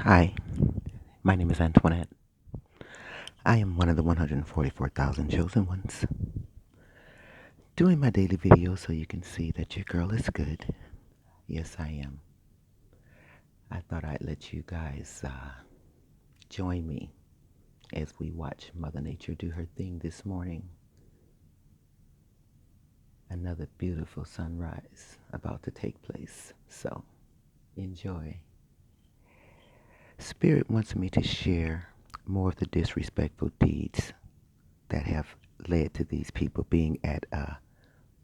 Hi, my name is Antoinette. I am one of the 144,000 chosen ones. Doing my daily video so you can see that your girl is good. Yes, I am. I thought I'd let you guys join me as we watch Mother Nature do her thing this morning. Another beautiful sunrise about to take place. So, enjoy. Spirit wants me to share more of the disrespectful deeds that have led to these people being at a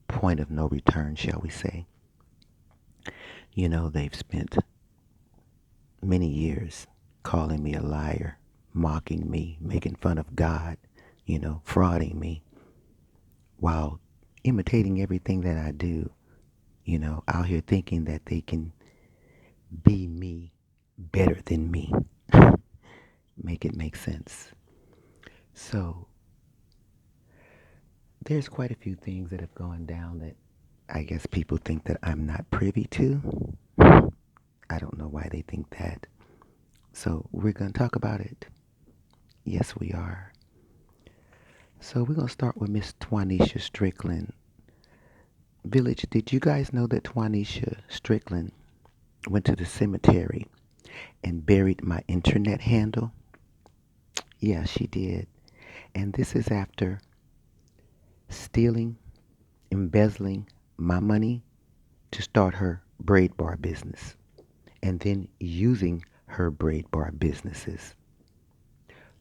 point of no return, shall we say. You know, they've spent many years calling me a liar, mocking me, making fun of God, frauding me, while imitating everything that I do, out here thinking that they can be me better than me. Make it make sense. So, there's quite a few things that have gone down that I guess people think that I'm not privy to. I don't know why they think that. So, we're going to talk about it. Yes, we are. So we're going to start with Miss Twanisha Strickland. Village, did you guys know that Twanisha Strickland went to the cemetery and buried my internet handle? Yeah, she did. And this is after stealing, embezzling my money to start her braid bar business and then using her braid bar businesses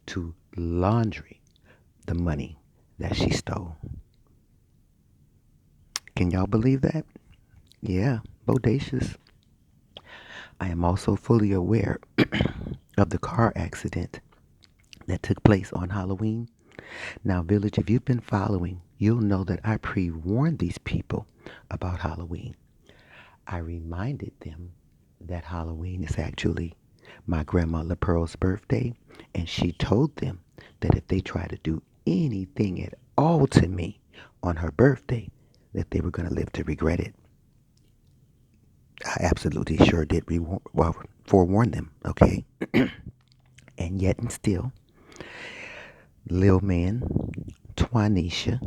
to laundry the money that she stole. Can y'all believe that? Yeah, bodacious. I am also fully aware of the car accident that took place on Halloween. Now, Village, if you've been following, you'll know that I pre-warned these people about Halloween. I reminded them that Halloween is actually my grandma La Pearl's birthday, and she told them that if they try to do anything at all to me on her birthday, that they were going to live to regret it. I absolutely sure did forewarn them, okay? And yet and still, Lil Man, Twanisha,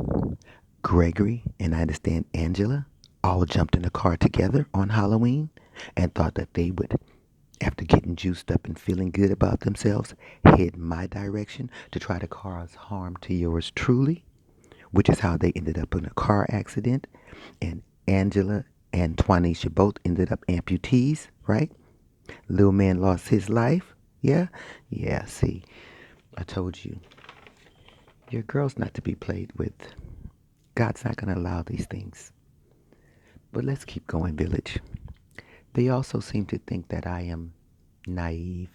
Gregory, and I understand Angela all jumped in a car together on Halloween and thought that they would, after getting juiced up and feeling good about themselves, head my direction to try to cause harm to yours truly, which is how they ended up in a car accident. And Angela and Twanisha both ended up amputees, right? Lil Man lost his life. Yeah? Yeah, see, I told you. Your girl's not to be played with. God's not going to allow these things. But let's keep going, Village. They also seem to think that I am naive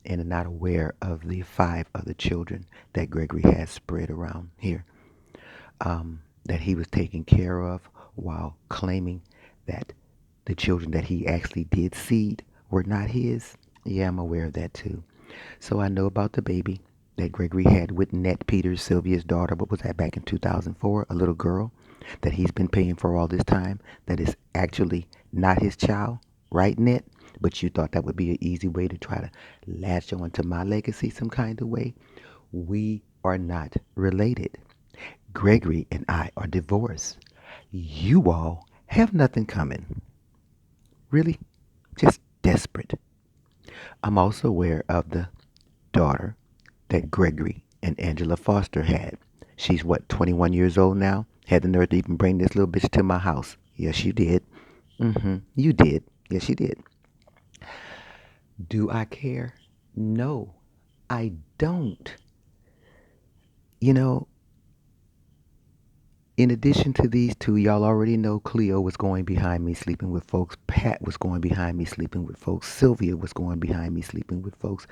and not aware of the 5 other children that Gregory has spread around here, that he was taking care of while claiming that the children that he actually did seed were not his. Yeah, I'm aware of that too. So I know about the baby that Gregory had with Nett Peters, Sylvia's daughter. What was that, back in 2004? A little girl that he's been paying for all this time that is actually not his child, right, Nett? But you thought that would be an easy way to try to latch on to my legacy some kind of way. We are not related. Gregory and I are divorced. You all have nothing coming. Really? Just desperate. I'm also aware of the daughter that Gregory and Angela Foster had. She's what, 21 years old now? Had the nerve to even bring this little bitch to my house. Yes, you did. You did. Yes, you did. Do I care? No, I don't. You know, in addition to these two, y'all already know Cleo was going behind me sleeping with folks. Pat was going behind me sleeping with folks. Sylvia was going behind me sleeping with folks.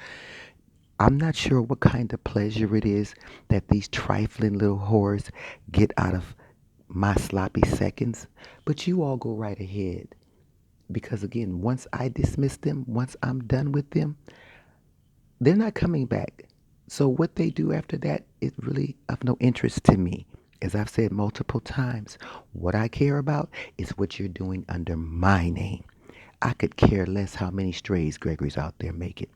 I'm not sure what kind of pleasure it is that these trifling little whores get out of my sloppy seconds, but you all go right ahead. Because again, once I dismiss them, once I'm done with them, they're not coming back. So what they do after that is really of no interest to me. As I've said multiple times, what I care about is what you're doing under my name. I could care less how many strays Gregory's out there making.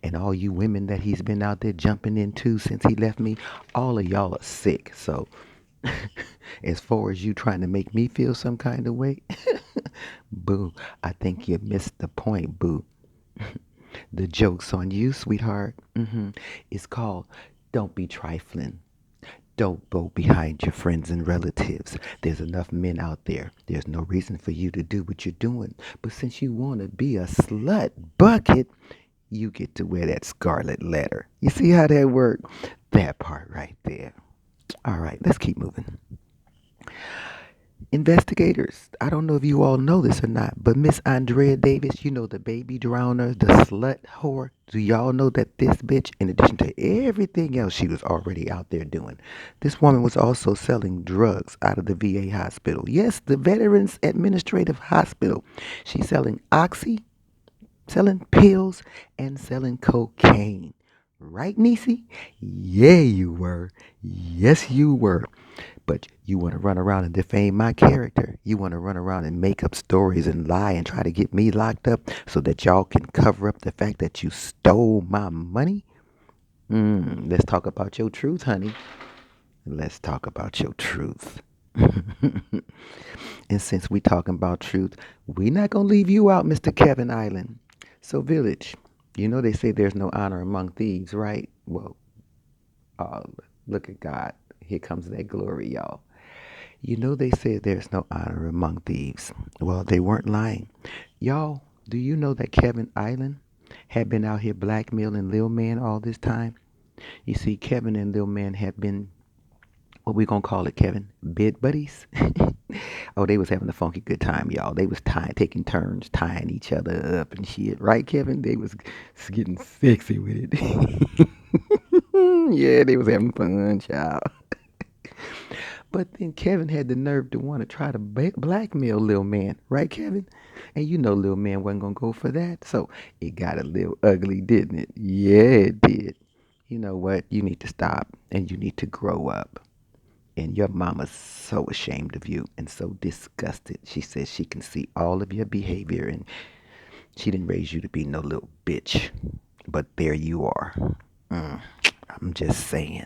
And all you women that he's been out there jumping into since he left me, all of y'all are sick. So, as far as you trying to make me feel some kind of way, boo, I think you missed the point, boo. The joke's on you, sweetheart. It's called Don't Be Trifling. Don't go behind your friends and relatives. There's enough men out there. There's no reason for you to do what you're doing. But since you want to be a slut bucket, you get to wear that scarlet letter. You see how that worked? That part right there. All right, let's keep moving. Investigators, I don't know if you all know this or not, but Miss Andrea Davis, you know, the baby drowner, the slut whore. Do y'all know that this bitch, in addition to everything else she was already out there doing, this woman was also selling drugs out of the VA hospital? Yes, the Veterans Administrative Hospital. She's selling oxy, selling pills, and selling cocaine. Right, Niecy? Yeah, you were. Yes, you were. But you want to run around and defame my character. You want to run around and make up stories and lie and try to get me locked up so that y'all can cover up the fact that you stole my money? Let's talk about your truth, honey. Let's talk about your truth. And since we talking about truth, we not going to leave you out, Mr. Kevin Island. So, Village, you know they say there's no honor among thieves, right? Well, uh, look at God. Here comes that glory, y'all. You know they said there's no honor among thieves. Well, they weren't lying. Y'all, do you know that Kevin Island had been out here blackmailing Lil Man all this time? You see, Kevin and Lil Man had been, what we gonna call it, Kevin? Bid buddies? Oh, they was having a funky good time, y'all. They was taking turns tying each other up and shit. Right, Kevin? They was getting sexy with it. Yeah, they was having fun, child. But then Kevin had the nerve to want to try to blackmail Lil Man, right, Kevin? And you know Lil Man wasn't going to go for that. So it got a little ugly, didn't it? Yeah, it did. You know what? You need to stop and you need to grow up. And your mama's so ashamed of you and so disgusted. She says she can see all of your behavior and she didn't raise you to be no little bitch. But there you are. I'm just saying.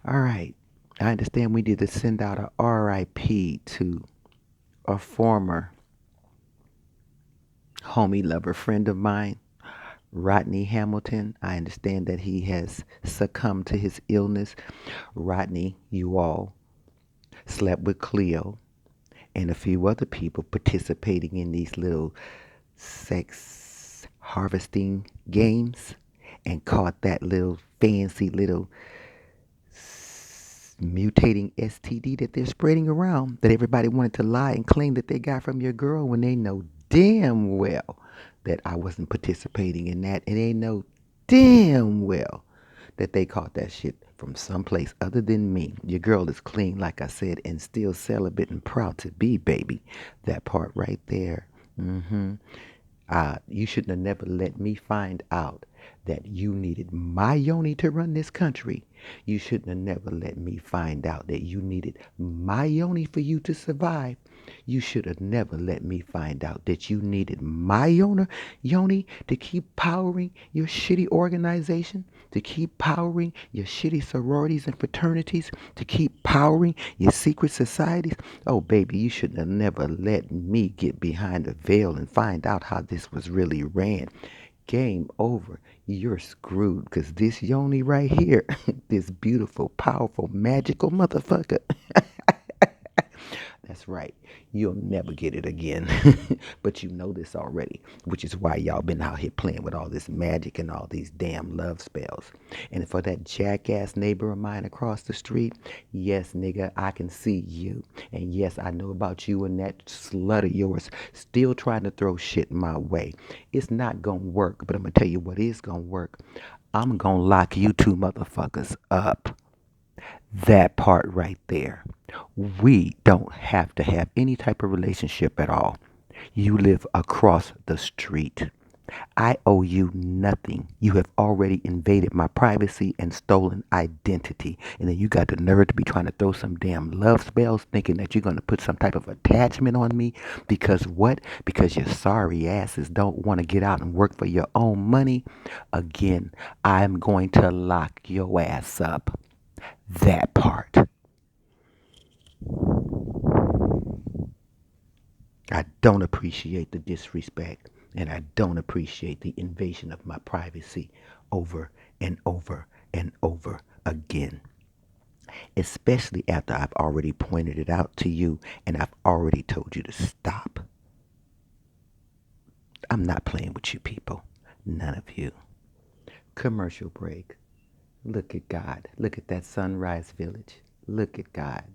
All right. I understand we need to send out a RIP to a former homie lover friend of mine, Rodney Hamilton. I understand that he has succumbed to his illness. Rodney, you all slept with Cleo and a few other people participating in these little sex harvesting games and caught that little fancy little mutating STD that they're spreading around that everybody wanted to lie and claim that they got from your girl when they know damn well that I wasn't participating in that, and they know damn well that they caught that shit from someplace other than me. Your girl is clean, like I said, and still celibate and proud to be, baby. That part right there. You shouldn't have never let me find out that you needed my yoni to run this country. You shouldn't have never let me find out that you needed my yoni for you to survive. You should have never let me find out that you needed my yoni to keep powering your shitty organization, to keep powering your shitty sororities and fraternities, to keep powering your secret societies. Oh, baby, you shouldn't have never let me get behind the veil and find out how this was really ran. Game over. You're screwed because this yoni right here, this beautiful, powerful, magical motherfucker. That's right. You'll never get it again. But you know this already, which is why y'all been out here playing with all this magic and all these damn love spells. And for that jackass neighbor of mine across the street, yes, nigga, I can see you. And yes, I know about you and that slut of yours still trying to throw shit my way. It's not gonna work, but I'm gonna tell you what is gonna work. I'm gonna lock you two motherfuckers up. That part right there. We don't have to have any type of relationship at all. You live across the street. I owe you nothing. You have already invaded my privacy and stolen identity. And then you got the nerve to be trying to throw some damn love spells thinking that you're going to put some type of attachment on me. Because what? Because your sorry asses don't want to get out and work for your own money. Again, I'm going to lock your ass up. That part. I don't appreciate the disrespect, and I don't appreciate the invasion of my privacy over and over and over again. Especially after I've already pointed it out to you and I've already told you to stop. I'm not playing with you people. None of you. Commercial break. Look at God. Look at that sunrise village. Look at God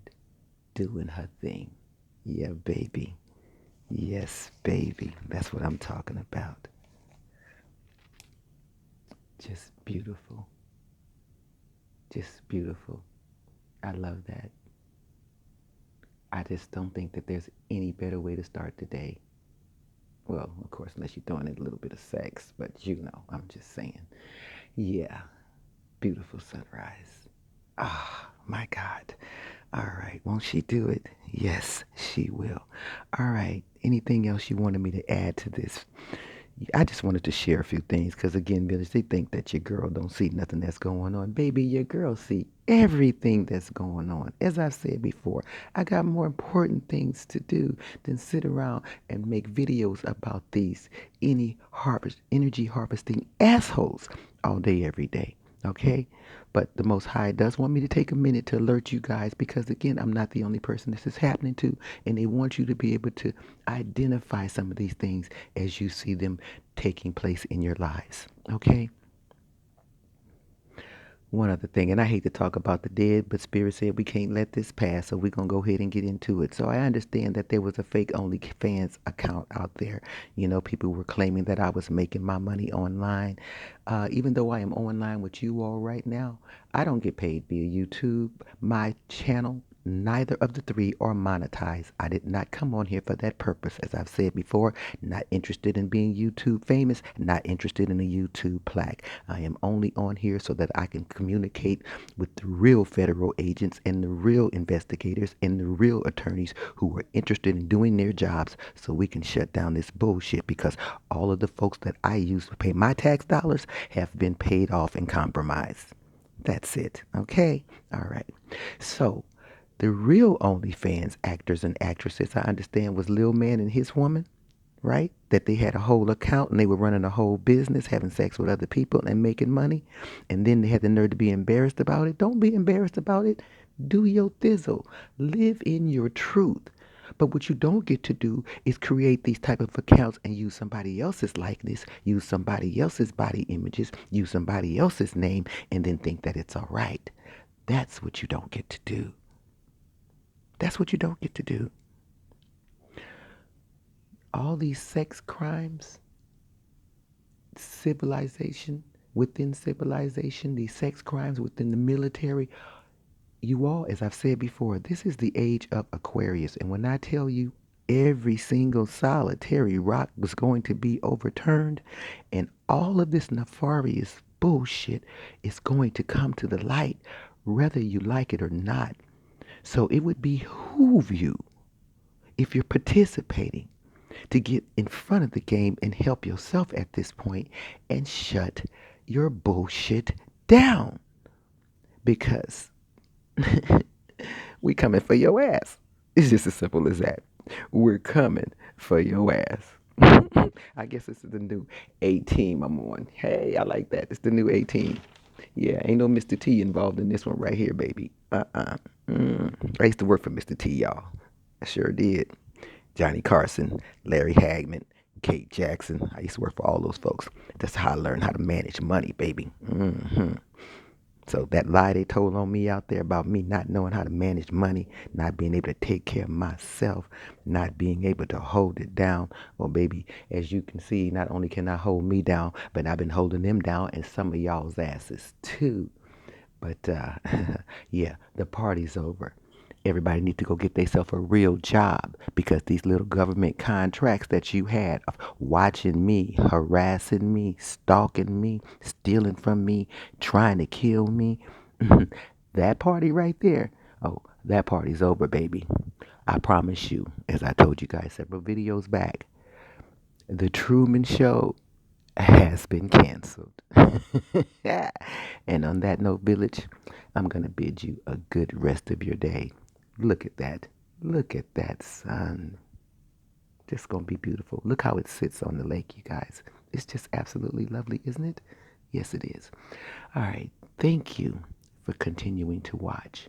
doing her thing. Yeah, baby. Yes, baby. That's what I'm talking about. Just beautiful. Just beautiful. I love that. I just don't think that there's any better way to start the day. Well, of course, unless you're throwing in a little bit of sex, but you know, I'm just saying. Yeah, beautiful sunrise. Ah, my God. All right, won't she do it? Yes, she will. All right, anything else you wanted me to add to this? I just wanted to share a few things because, again, Village, they think that your girl don't see nothing that's going on. Baby, your girl see everything that's going on. As I've said before, I got more important things to do than sit around and make videos about these energy harvesting assholes all day, every day. Okay? But the Most High does want me to take a minute to alert you guys because, again, I'm not the only person this is happening to. And they want you to be able to identify some of these things as you see them taking place in your lives. Okay? One other thing, and I hate to talk about the dead, but Spirit said we can't let this pass, so we're going to go ahead and get into it. So I understand that there was a fake OnlyFans account out there. You know, people were claiming that I was making my money online. Even though I am online with you all right now, I don't get paid via YouTube. My channel, neither of the three are monetized. I did not come on here for that purpose. As I've said before, not interested in being YouTube famous, not interested in a YouTube plaque. I am only on here so that I can communicate with the real federal agents and the real investigators and the real attorneys who are interested in doing their jobs so we can shut down this bullshit because all of the folks that I use to pay my tax dollars have been paid off and compromised. That's it. Okay? All right. So, the real OnlyFans actors and actresses, I understand, was Lil Man and his woman, right? That they had a whole account and they were running a whole business, having sex with other people and making money. And then they had the nerve to be embarrassed about it. Don't be embarrassed about it. Do your thizzle. Live in your truth. But what you don't get to do is create these type of accounts and use somebody else's likeness, use somebody else's body images, use somebody else's name, and then think that it's all right. That's what you don't get to do. That's what you don't get to do. All these sex crimes, civilization within civilization, these sex crimes within the military, you all, as I've said before, this is the age of Aquarius. And when I tell you every single solitary rock was going to be overturned and all of this nefarious bullshit is going to come to the light, whether you like it or not. So it would behoove you, if you're participating, to get in front of the game and help yourself at this point and shut your bullshit down. Because we coming for your ass. It's just as simple as that. We're coming for your ass. I guess this is the new A-team I'm on. Hey, I like that. It's the new A-team. Yeah, ain't no Mr. T involved in this one right here, baby. I used to work for Mr. T, y'all. I sure did. Johnny Carson, Larry Hagman, Kate Jackson. I used to work for all those folks. That's how I learned how to manage money, baby. So that lie they told on me out there about me not knowing how to manage money, not being able to take care of myself, not being able to hold it down. Well, baby, as you can see, not only can I hold me down, but I've been holding them down and some of y'all's asses too. But yeah, the party's over. Everybody need to go get themselves a real job because these little government contracts that you had of watching me, harassing me, stalking me, stealing from me, trying to kill me, that party right there, oh, that party's over, baby. I promise you, as I told you guys several videos back, the Truman Show has been canceled. And on that note, Village, I'm going to bid you a good rest of your day. Look at that. Look at that sun. Just going to be beautiful. Look how it sits on the lake, you guys. It's just absolutely lovely, isn't it? Yes, it is. All right. Thank you for continuing to watch.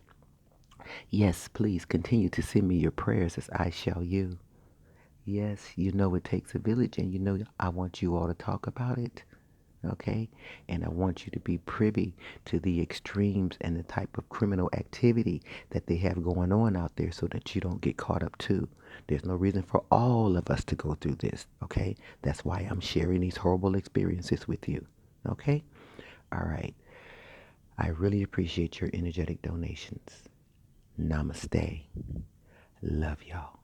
Yes, please continue to send me your prayers as I shall you. Yes, you know it takes a village, and you know I want you all to talk about it. Okay? And I want you to be privy to the extremes and the type of criminal activity that they have going on out there so that you don't get caught up too. There's no reason for all of us to go through this. Okay? That's why I'm sharing these horrible experiences with you. Okay? All right. I really appreciate your energetic donations. Namaste. Love y'all.